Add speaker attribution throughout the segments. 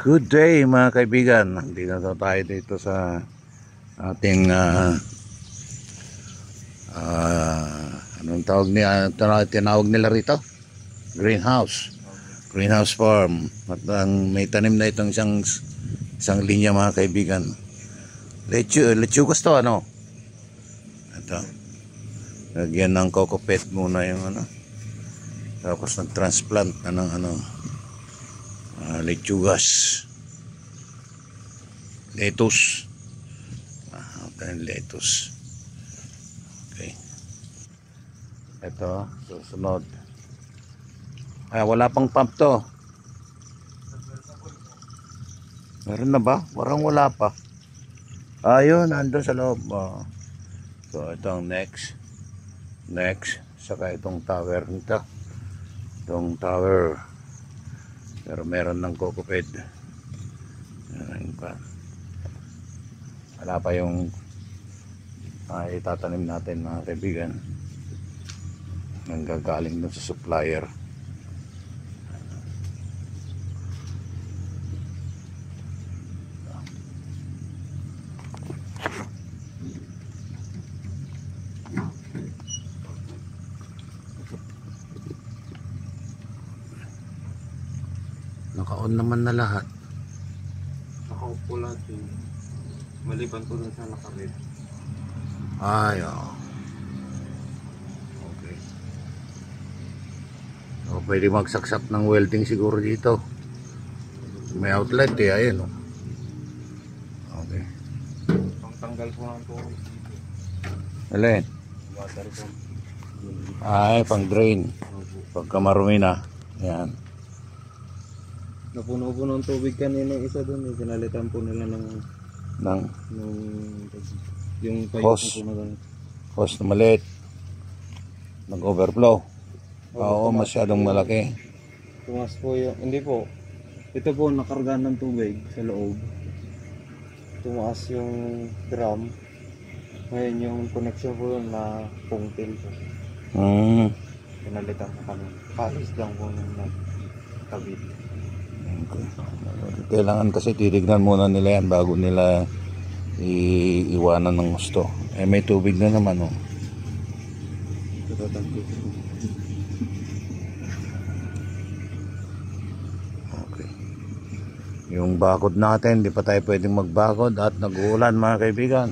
Speaker 1: Good day mga kaibigan. Nandito na tayo dito sa ating anong tawag niya, tinawag nila rito? Greenhouse. Greenhouse farm. At may tanim na itong isang linya mga kaibigan. Lechugas to ano? Ito. Lagyan ng coco pet muna yung ano. Tapos nag-transplant na ng ano. Lechugas, lettuce, lettuce. Okay, ito susunod. Wala pang pump to. Meron na ba? Parang wala pa. Ayun, nandun sa loob. So itong next, saka itong tower nito, itong tower. Pero meron ng coco ped. Wala pa yung itatanim natin mga kaibigan. Nanggagaling dun sa supplier. Naka-on naman na lahat.
Speaker 2: Naka-off po lahat yun. Maliban po dun sa naka-red.
Speaker 1: Ay, oh. Okay. So, pwede magsaksak ng welding siguro dito. May outlet eh, ayun oh. Okay.
Speaker 2: Pangtanggal po ng tubig dito.
Speaker 1: Alin?
Speaker 2: Water pump.
Speaker 1: Ay, pang drain. Pagka marumi na. Yan.
Speaker 2: Napuno po ng tubig kanina isa dun. Pinalitan po nila ng yung pipe
Speaker 1: hose.
Speaker 2: po na
Speaker 1: Hose na maliit. Nag-overflow. Oo, masyadong malaki.
Speaker 2: tumas po yung, hindi po. Ito po nakarga ng tubig sa loob. Tumaas yung drum. Ngayon yung connection po na pungtil po. Pinalitan po kami. Palis lang po nung nagkabit.
Speaker 1: Okay. Kailangan kasi titignan muna nila yan bago nila iiwanan ng gusto. May tubig na naman oh. Okay. Yung bakod natin, di pa tayo pwedeng magbakod at nag-uulan mga kaibigan.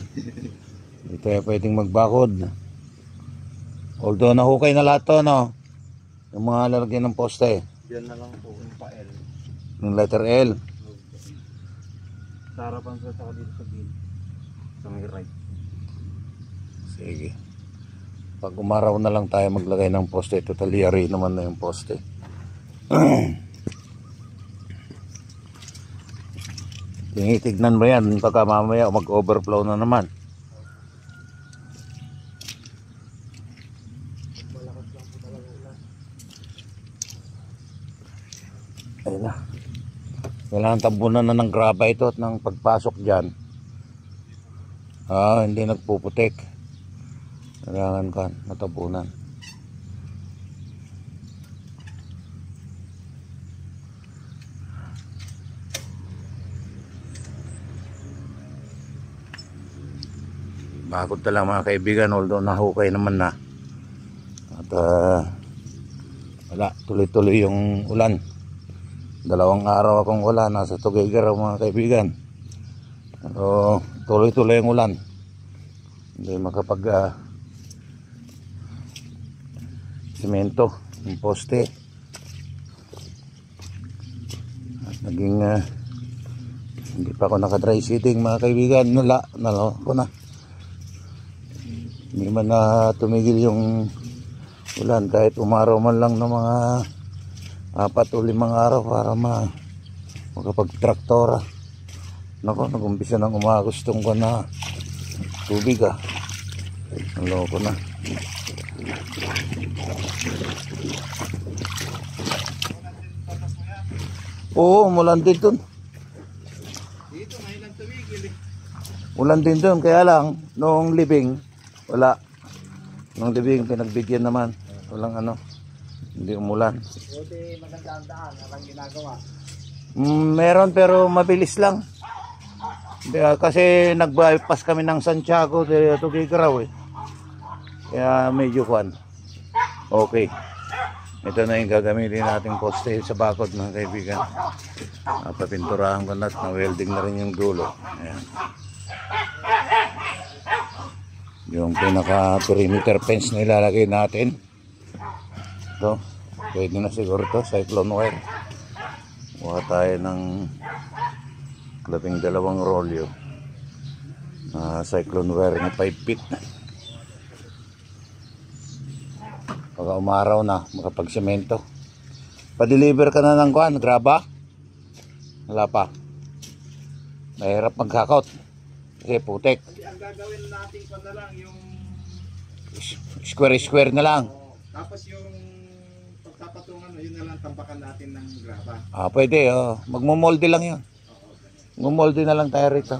Speaker 1: Di tayo pwedeng magbakod. Although nahukay na lahat to no. Yung mga lalagyan ng poste.
Speaker 2: Yan na lang po yung pa-L.
Speaker 1: Yung letter L.
Speaker 2: Sa harapan sa saka dito sa bin. Sa may right.
Speaker 1: Sige. Pag umaraw na lang tayo maglagay ng poste. Totally ari naman na yung poste. Tinitignan mo yan. Pagka mamaya mag-overflow na naman. Ayun na. Kailangan tabunan na ng graba ito at ng pagpasok dyan. Hindi nagpuputik. Kailangan ka natabunan. Bakod na lang mga kaibigan, although nahukay naman na. At wala, tuloy-tuloy yung ulan. 2 araw akong wala, nasa Tuguegarao mga kaibigan. Pero tuloy-tuloy ang ulan. Hindi makapag semento, yung poste. At naging hindi pa ako naka-dry seating mga kaibigan. Nalo ko na. Hindi man na tumigil yung ulan kahit umaraw man lang ng mga 4 o 5 araw para makapag-traktora. Nako, nag-umpisa nang umagustong ko na tubig Naloko na. Oo, mulan din dun.
Speaker 2: Dito ngayon lang tumigil eh.
Speaker 1: Ulan din dun, kaya lang noong libing wala. Noong libing pinagbigyan naman. Walang ano. Hindi umulan.
Speaker 2: Buti maganda ang daan, walang ginagawa.
Speaker 1: Meron pero mabilis lang. Kasi nag-bypass kami ng Santiago to Gigraw eh. Kaya medyo kwan. Okay. Ito na yung gagamitin nating poste sa bakod mga kaibigan. Papinturahan ko na at na-welding na rin yung dulo. Ayan. Yung pinaka perimeter fence na ilalagay natin. Ito. Pwede na siguro ito. Cyclone wire. Kuha tayo ng 12 rolyo. Cyclone wire na 5 feet. Pagka umaraw na, makapagsemento. Pa-deliver ka na ng kuhan, graba? Wala pa. Mahirap magkakot. Kasi putek.
Speaker 3: Ang gagawin natin pa na lang yung
Speaker 1: Square na lang.
Speaker 3: tapos yung pagtapatungan yun na lang tampakan natin ng graba.
Speaker 1: Pwede. Magmumolde lang yun. Magmumolde na lang tayo rito.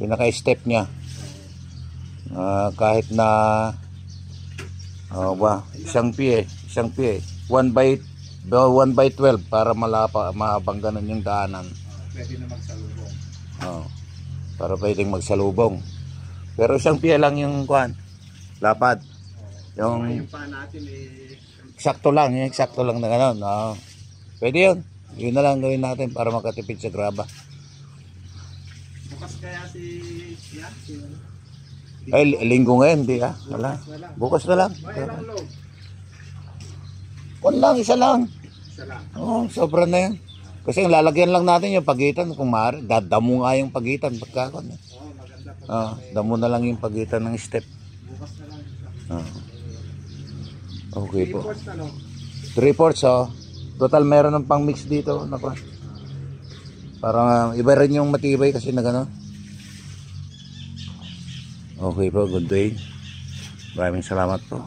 Speaker 1: Pinaka-step niya. Kahit na isang pie. 1 by 12 para maabang ganun yung daanan.
Speaker 3: Pwede na magsalubong.
Speaker 1: Para pwedeng magsalubong. Pero isang pie lang yung kuhan. Lapad. Yung
Speaker 3: Pa natin
Speaker 1: eksakto lang na gano'n. Pwede yun. Yun na lang gawin natin para makatipid sa graba.
Speaker 3: bukas kaya si
Speaker 1: Ay, linggo ngayon, di wala. Bukas na lang.
Speaker 3: ilang load?
Speaker 1: Isa lang.
Speaker 3: Isa lang.
Speaker 1: Sobra na yan. Kasi yung lalagyan lang natin yung pagitan. Kung maaari, damo nga yung pagitan. Pagkakon.
Speaker 3: Maganda
Speaker 1: Damo na lang yung pagitan ng step.
Speaker 3: bukas na lang.
Speaker 1: Okay po.
Speaker 3: Reports na no?
Speaker 1: 3/4 Total meron ng pang mix dito. Para iba rin yung matibay kasi na gano'n. Okay po, good day. Maraming salamat po.